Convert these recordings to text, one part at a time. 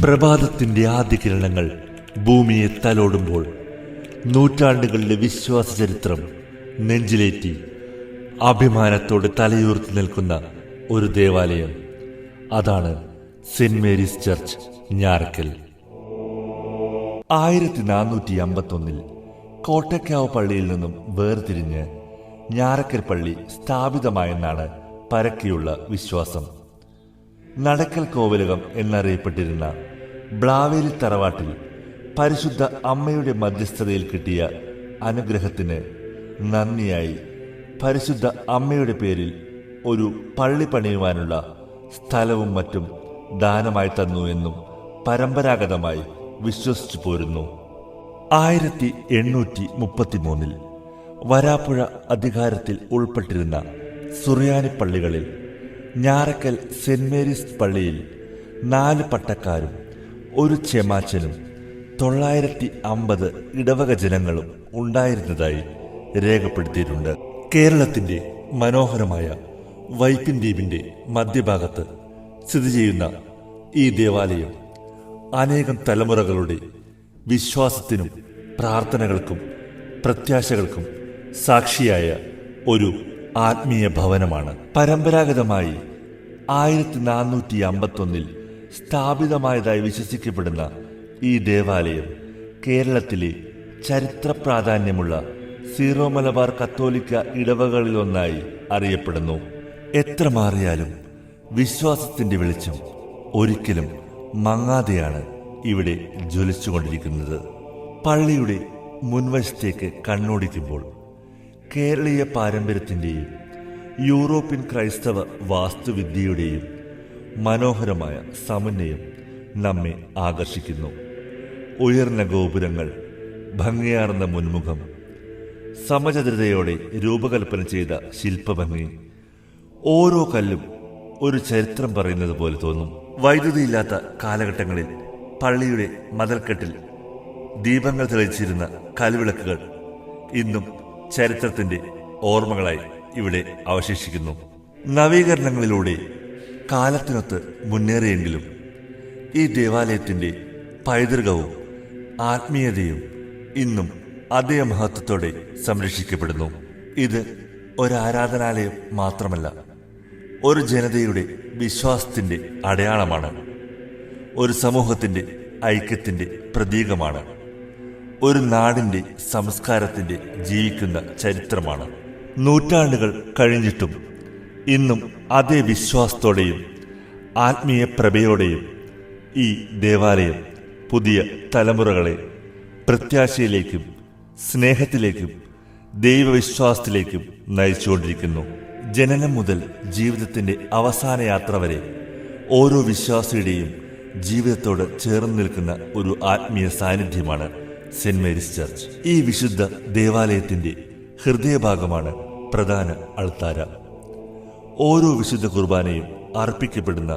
പ്രഭാതത്തിന്റെ ആദ്യ കിരണങ്ങൾ ഭൂമിയെ തലോടുമ്പോൾ നൂറ്റാണ്ടുകളിലെ വിശ്വാസ ചരിത്രം നെഞ്ചിലേറ്റി അഭിമാനത്തോടെ തലയുയർത്തി നിൽക്കുന്ന ഒരു ദേവാലയം. അതാണ് saint Mary's church, Njarakkal. 1451 Kottakkavu പള്ളിയിൽ നിന്നും വേർതിരിഞ്ഞ് ഞാറക്കൽ പള്ളി സ്ഥാപിതമായെന്നാണ് പരക്കെയുള്ള വിശ്വാസം. നടക്കൽ കോവിലകം എന്നറിയപ്പെട്ടിരുന്ന ബ്ലാവേലി തറവാട്ടിൽ പരിശുദ്ധ അമ്മയുടെ മധ്യസ്ഥതയിൽ കിട്ടിയ അനുഗ്രഹത്തിന് നന്ദിയായി പരിശുദ്ധ അമ്മയുടെ പേരിൽ ഒരു പള്ളി പണിയുവാനുള്ള സ്ഥലവും മറ്റും ദാനമായി തന്നു എന്നും പരമ്പരാഗതമായി വിശ്വസിച്ചു പോരുന്നു. 1833 വരാപ്പുഴ അധികാരത്തിൽ ഉൾപ്പെട്ടിരുന്ന സുറിയാനി പള്ളികളിൽ ഞാറക്കൽ സെന്റ് മേരീസ് പള്ളിയിൽ 4 പട്ടക്കാരും ഒരു ചെമാച്ചനും 950 ഇടവക ജനങ്ങളും ഉണ്ടായിരുന്നതായി രേഖപ്പെടുത്തിയിട്ടുണ്ട്. കേരളത്തിന്റെ മനോഹരമായ വൈപ്പിൻ ദ്വീപിന്റെ മധ്യഭാഗത്ത് സ്ഥിതി ചെയ്യുന്ന ഈ ദേവാലയം അനേകം തലമുറകളുടെ വിശ്വാസത്തിനും പ്രാർത്ഥനകൾക്കും പ്രത്യാശകൾക്കും സാക്ഷിയായ ഒരു ആത്മീയ ഭവനമാണ്. പരമ്പരാഗതമായി 1451 സ്ഥാപിതമായതായി വിശ്വസിക്കപ്പെടുന്ന ഈ ദേവാലയം കേരളത്തിലെ ചരിത്ര പ്രാധാന്യമുള്ള സീറോ മലബാർ കത്തോലിക്ക ഇടവകളിലൊന്നായി അറിയപ്പെടുന്നു. എത്ര മാറിയാലും വിശ്വാസത്തിന്റെ വെളിച്ചം ഒരിക്കലും മങ്ങാതെയാണ് ഇവിടെ ജ്വലിച്ചുകൊണ്ടിരിക്കുന്നത്. പള്ളിയുടെ മുൻവശത്തേക്ക് കണ്ണോടിക്കുമ്പോൾ കേരളീയ പാരമ്പര്യത്തിന്റെയും യൂറോപ്യൻ ക്രൈസ്തവ വാസ്തുവിദ്യയുടെയും മനോഹരമായ സമന്വയം നമ്മെ ആകർഷിക്കുന്നു. ഉയർന്ന ഗോപുരങ്ങൾ, ഭംഗിയാർന്ന മുൻമുഖം, സമചതുരതയോടെ രൂപകൽപ്പന ചെയ്ത ശില്പഭംഗി, ഓരോ കല്ലും ഒരു ചരിത്രം പറയുന്നത് പോലെ തോന്നും. വൈദ്യുതിയില്ലാത്ത കാലഘട്ടങ്ങളിൽ പള്ളിയുടെ മതിൽക്കെട്ടിൽ ദീപങ്ങൾ തെളിച്ചിരുന്ന കൽവിളക്കുകൾ ഇന്നും ചരിത്രത്തിന്റെ ഓർമ്മകളായി ഇവിടെ അവശേഷിക്കുന്നു. നവീകരണങ്ങളിലൂടെ കാലത്തിനൊത്ത് മുന്നേറിയെങ്കിലും ഈ ദേവാലയത്തിന്റെ പൈതൃകവും ആത്മീയതയും ഇന്നും അതേ മഹത്വത്തോടെ സംരക്ഷിക്കപ്പെടുന്നു. ഇത് ഒരാരാധനാലയം മാത്രമല്ല, ഒരു ജനതയുടെ വിശ്വാസത്തിന്റെ അടയാളമാണ്. ഒരു സമൂഹത്തിന്റെ ഐക്യത്തിന്റെ പ്രതീകമാണ്. ഒരു നാടിന്റെ സംസ്കാരത്തിന്റെ ജീവിക്കുന്ന ചരിത്രമാണ്. നൂറ്റാണ്ടുകൾ കഴിഞ്ഞിട്ടും ഇന്നും അതേ വിശ്വാസത്തോടെയും ആത്മീയ പ്രഭയോടെയും ഈ ദേവാലയം പുതിയ തലമുറകളെ പ്രത്യാശയിലേക്കും സ്നേഹത്തിലേക്കും ദൈവവിശ്വാസത്തിലേക്കും നയിച്ചുകൊണ്ടിരിക്കുന്നു. ജനനം മുതൽ ജീവിതത്തിന്റെ അവസാന യാത്ര വരെ ഓരോ വിശ്വാസിയുടെയും ജീവിതത്തോട് ചേർന്ന് നിൽക്കുന്ന ഒരു ആത്മീയ സാന്നിധ്യമാണ് സെന്റ് മേരീസ് ചർച്ച്. ഈ വിശുദ്ധ ദേവാലയത്തിന്റെ ഹൃദയഭാഗമാണ് പ്രധാന അൾത്താര. ഓരോ വിശുദ്ധ കുർബാനയും അർപ്പിക്കപ്പെടുന്ന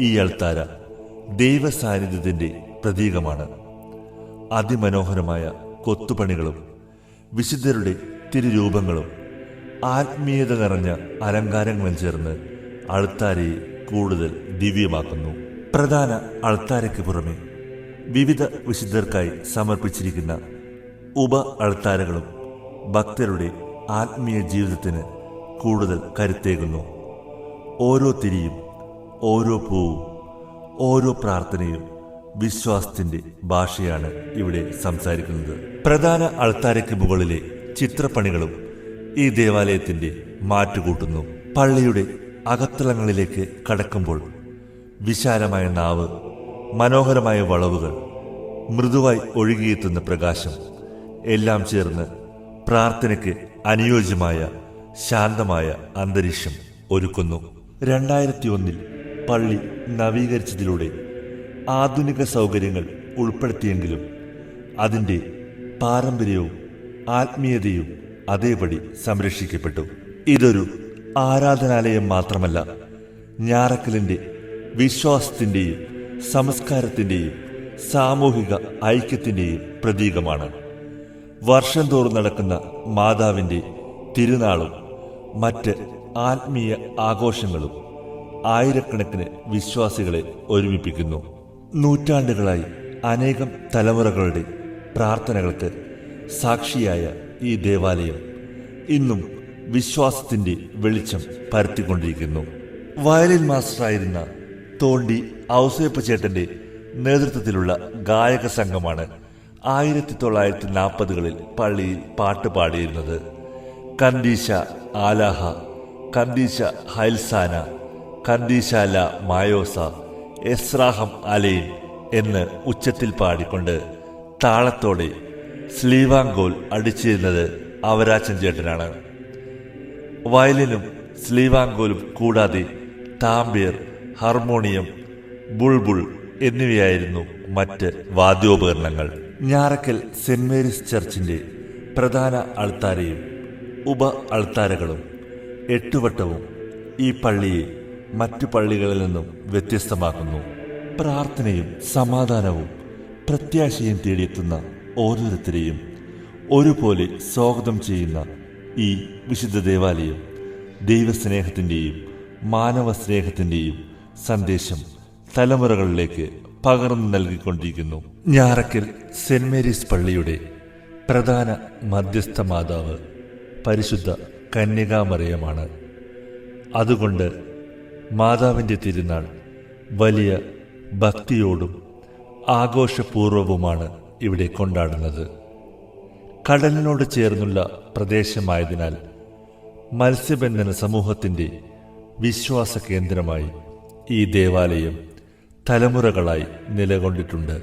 ഈ അൾത്താര ദൈവ സാന്നിധ്യത്തിന്റെ പ്രതീകമാണ്. അതിമനോഹരമായ കൊത്തുപണികളും വിശുദ്ധരുടെ തിരുരൂപങ്ങളും ആത്മീയത നിറഞ്ഞ അലങ്കാരങ്ങളും ചേർന്ന് അൾത്താരയെ കൂടുതൽ ദിവ്യമാക്കുന്നു. പ്രധാന അൾത്താരയ്ക്ക് പുറമെ വിവിധ വിശുദ്ധർക്കായി സമർപ്പിച്ചിരിക്കുന്ന ഉപ അൾത്താരകളും ഭക്തരുടെ ആത്മീയ ജീവിതത്തിന് കൂടുതൽ കരുത്തേകുന്നു. ഓരോ തിരിയും, ഓരോ പൂവും, ഓരോ പ്രാർത്ഥനയും വിശ്വാസത്തിന്റെ ഭാഷയാണ് ഇവിടെ സംസാരിക്കുന്നത്. പ്രധാന അൾത്താരയ്ക്ക് മുകളിലെ ചിത്രപ്പണികളും ഈ ദേവാലയത്തിന്റെ മാറ്റുകൂട്ടുന്നു. പള്ളിയുടെ അകത്തളങ്ങളിലേക്ക് കടക്കുമ്പോൾ വിശാലമായ നാവ്, മനോഹരമായ വളവുകൾ, മൃദുവായി ഒഴുകിയെത്തുന്ന പ്രകാശം എല്ലാം ചേർന്ന് പ്രാർത്ഥനയ്ക്ക് അനുയോജ്യമായ ശാന്തമായ അന്തരീക്ഷം ഒരുക്കുന്നു. 2001 പള്ളി നവീകരിച്ചതിലൂടെ ആധുനിക സൗകര്യങ്ങൾ ഉൾപ്പെടുത്തിയെങ്കിലും അതിൻ്റെ പാരമ്പര്യവും ആത്മീയതയും അതേപടി സംരക്ഷിക്കപ്പെട്ടു. ഇതൊരു ആരാധനാലയം മാത്രമല്ല, ഞാറക്കലിന്റെ വിശ്വാസത്തിന്റെയും സംസ്കാരത്തിന്റെയും സാമൂഹിക ഐക്യത്തിന്റെയും പ്രതീകമാണ്. വർഷം തോറും നടക്കുന്ന മാതാവിന്റെ തിരുനാളും മറ്റ് ആത്മീയ ആഘോഷങ്ങളും ആയിരക്കണക്കിന് വിശ്വാസികളെ ഒരുമിപ്പിക്കുന്നു. നൂറ്റാണ്ടുകളായി അനേകം തലമുറകളുടെ പ്രാർത്ഥനകൾക്ക് സാക്ഷിയായ ഈ ദേവാലയം ഇന്നും വിശ്വാസത്തിൻ്റെ വെളിച്ചം പരത്തിക്കൊണ്ടിരിക്കുന്നു. വയലിൻ മാസ്റ്ററായിരുന്ന തോണ്ടി ഔസേപ്പ് ചേട്ടൻ്റെ നേതൃത്വത്തിലുള്ള ഗായക സംഘമാണ് 1940കളിൽ പള്ളിയിൽ പാട്ട് പാടിയിരുന്നത്. കന്ദീശ ആലാഹ, കന്ദീശ ഹൈൽസാന, കന്ദീശാല മായോസ, എസ്രാഹം അലൈൻ എന്ന് ഉച്ചത്തിൽ പാടിക്കൊണ്ട് താളത്തോടെ സ്ലീവാങ്കോൽ അടിച്ചിരുന്നത് അവരാച്ചൻ ചേട്ടനാണ്. വയലിനും സ്ലീവാങ്കോലും കൂടാതെ താമ്പിയർ, ഹാർമോണിയം, ബുൾബുൾ എന്നിവയായിരുന്നു മറ്റ് വാദ്യോപകരണങ്ങൾ. ഞാറക്കൽ സെന്റ് മേരീസ് ചർച്ചിന്റെ പ്രധാന അൾത്താരയും ഉപ അൾത്താരകളും 8 വട്ടവും ഈ പള്ളിയെ മറ്റു പള്ളികളിൽ നിന്നും വ്യത്യസ്തമാക്കുന്നു. പ്രാർത്ഥനയും സമാധാനവും പ്രത്യാശയും തേടിയെത്തുന്ന ഓരോരുത്തരെയും ഒരുപോലെ സ്വാഗതം ചെയ്യുന്ന ഈ വിശുദ്ധ ദേവാലയം ദൈവസ്നേഹത്തിൻ്റെയും മാനവ സ്നേഹത്തിൻ്റെയും സന്ദേശം തലമുറകളിലേക്ക് പകർന്നു നൽകിക്കൊണ്ടിരിക്കുന്നു. ഞാറക്കൽ സെന്റ് മേരീസ് പള്ളിയുടെ പ്രധാന മധ്യസ്ഥ മാതാവ് പരിശുദ്ധ കന്യകാമറിയമാണ്. അതുകൊണ്ട് മാതാവിൻ്റെ തിരുനാൾ വലിയ ഭക്തിയോടും ആഘോഷപൂർവവുമാണ് ഇവിടെ കൊണ്ടാടുന്നത്. കടലിനോട് ചേർന്നുള്ള പ്രദേശമായതിനാൽ മത്സ്യബന്ധന സമൂഹത്തിൻ്റെ വിശ്വാസ കേന്ദ്രമായി ഈ ദേവാലയം തലമുറകളായി നിലകൊണ്ടിട്ടുണ്ട്.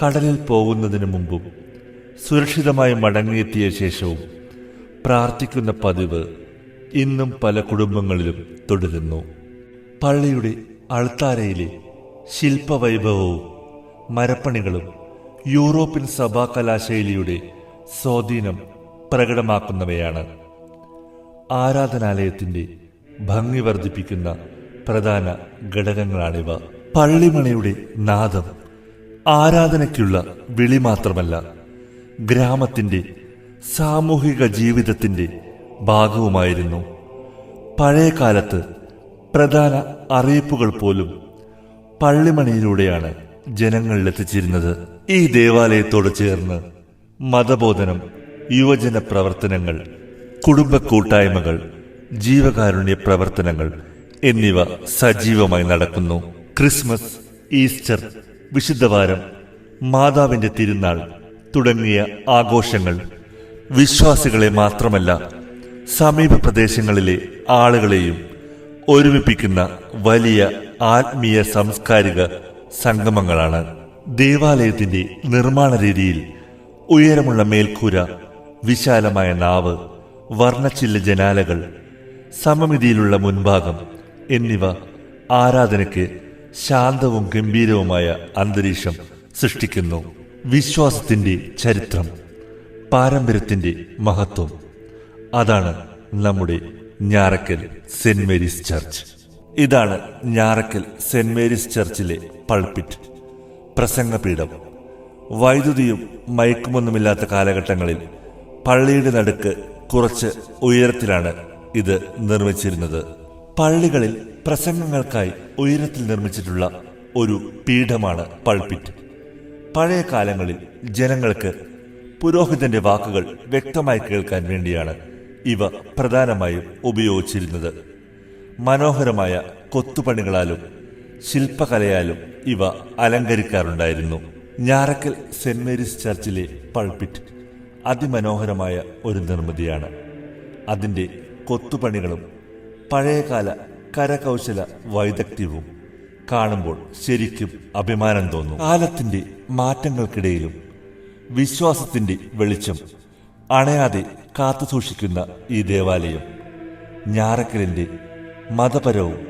കടലിൽ പോകുന്നതിന് മുമ്പും സുരക്ഷിതമായി മടങ്ങിയെത്തിയ ശേഷവും പ്രാർത്ഥിക്കുന്ന പതിവ് ഇന്നും പല കുടുംബങ്ങളിലും തുടരുന്നു. പള്ളിയുടെ അൾത്താരയിലെ ശില്പവൈഭവവും മരപ്പണികളും യൂറോപ്യൻ സഭാ കലാശൈലിയുടെ സ്വാധീനം പ്രകടമാക്കുന്നവയാണ്. ആരാധനാലയത്തിൻ്റെ ഭംഗി വർദ്ധിപ്പിക്കുന്ന പ്രധാന ഘടകങ്ങളാണിവ. പള്ളിമണിയുടെ നാദം ആരാധനയ്ക്കുള്ള വിളി മാത്രമല്ല, ഗ്രാമത്തിൻ്റെ സാമൂഹിക ജീവിതത്തിൻ്റെ ഭാഗവുമായിരുന്നു. പഴയ കാലത്ത് പ്രധാന അറിയിപ്പുകൾ പോലും പള്ളിമണിയിലൂടെയാണ് ജനങ്ങളിലെത്തിച്ചിരുന്നത്. ഈ ദേവാലയത്തോട് ചേർന്ന് മതബോധനം, യുവജന പ്രവർത്തനങ്ങൾ, കുടുംബ കൂട്ടായ്മകൾ, ജീവകാരുണ്യ പ്രവർത്തനങ്ങൾ എന്നിവ സജീവമായി നടക്കുന്നു. ക്രിസ്മസ്, ഈസ്റ്റർ, വിശുദ്ധവാരം, മാതാവിന്റെ തിരുനാൾ തുടങ്ങിയ ആഘോഷങ്ങൾ വിശ്വാസികളെ മാത്രമല്ല സമീപ പ്രദേശങ്ങളിലെ ആളുകളെയും ഒരുമിപ്പിക്കുന്ന വലിയ ആത്മീയ സാംസ്കാരിക സംഗമങ്ങളാണ്. ദേവാലയത്തിന്റെ നിർമ്മാണ രീതിയിൽ ഉയരമുള്ള മേൽക്കൂര, വിശാലമായ നാവ്, വർണ്ണച്ചില്ല ജനാലകൾ, സമമിതിയിലുള്ള മുൻഭാഗം എന്നിവ ആരാധനയ്ക്ക് ശാന്തവും ഗംഭീരവുമായ അന്തരീക്ഷം സൃഷ്ടിക്കുന്നു. വിശ്വാസത്തിന്റെ ചരിത്രം, പാരമ്പര്യത്തിന്റെ മഹത്വം, അതാണ് നമ്മുടെ ഞാറക്കൽ സെന്റ് മേരീസ് ചർച്ച്. ഇതാണ് ഞാറക്കൽ സെന്റ് മേരീസ് ചർച്ചിലെ പൾപിറ്റ്, പ്രസംഗപീഠം. വൈദ്യുതിയും മയക്കുമൊന്നുമില്ലാത്ത കാലഘട്ടങ്ങളിൽ പള്ളിയുടെ നടുക്ക് കുറച്ച് ഉയരത്തിലാണ് ഇത് നിർമ്മിച്ചിരുന്നത്. പള്ളികളിൽ പ്രസംഗങ്ങൾക്കായി ഉയരത്തിൽ നിർമ്മിച്ചിട്ടുള്ള ഒരു പീഠമാണ് പൾപിറ്റ്. പഴയ കാലങ്ങളിൽ ജനങ്ങൾക്ക് പുരോഹിതന്റെ വാക്കുകൾ വ്യക്തമായി കേൾക്കാൻ വേണ്ടിയാണ് ഇവ പ്രധാനമായും ഉപയോഗിച്ചിരുന്നത്. മനോഹരമായ കൊത്തുപണികളാലും ശില്പകലയാലും ഇവ അലങ്കരിക്കാറുണ്ടായിരുന്നു. ഞാറക്കൽ സെന്റ് മേരീസ് ചർച്ചിലെ പൾപിറ്റ് അതിമനോഹരമായ ഒരു നിർമ്മിതിയാണ്. അതിൻ്റെ കൊത്തുപണികളും പഴയകാല കരകൗശല വൈദഗ്ധ്യവും കാണുമ്പോൾ ശരിക്കും അഭിമാനം തോന്നും. കാലത്തിന്റെ മാറ്റങ്ങൾക്കിടയിലും വിശ്വാസത്തിന്റെ വെളിച്ചം അണയാതെ കാത്തുസൂക്ഷിക്കുന്ന ഈ ദേവാലയം ഞാറക്കലിന്റെ മതപരവും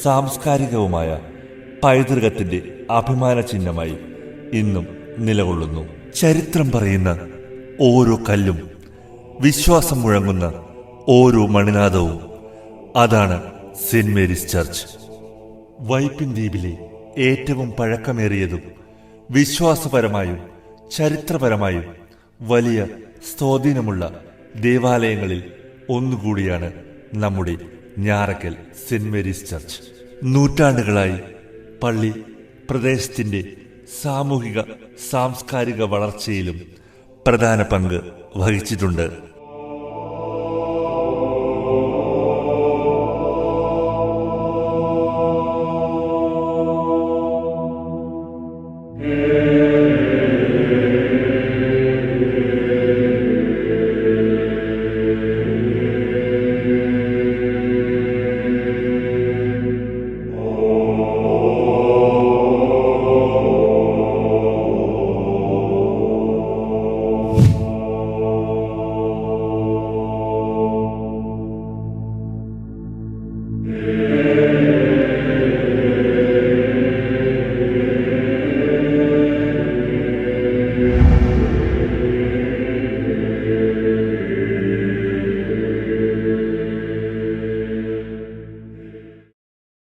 സാംസ്കാരികവുമായ പൈതൃകത്തിന്റെ അഭിമാന ചിഹ്നമായി ഇന്നും നിലകൊള്ളുന്നു. ചരിത്രം പറയുന്ന ഓരോ കല്ലും, വിശ്വാസം മുഴങ്ങുന്ന ഓരോ മണിനാദവും, അതാണ് സെന്റ് മേരീസ് ചർച്ച്. വൈപ്പിൻ ദ്വീപിലെ ഏറ്റവും പഴക്കമേറിയതും വിശ്വാസപരമായും ചരിത്രപരമായും വലിയ സ്വാധീനമുള്ള ദേവാലയങ്ങളിൽ ഒന്നുകൂടിയാണ് നമ്മുടെ ഞാറക്കൽ സെന്റ് മേരീസ് ചർച്ച്. നൂറ്റാണ്ടുകളായി പള്ളി പ്രദേശത്തിൻ്റെ സാമൂഹിക സാംസ്കാരിക വളർച്ചയിലും പ്രധാന പങ്ക് വഹിച്ചിട്ടുണ്ട്.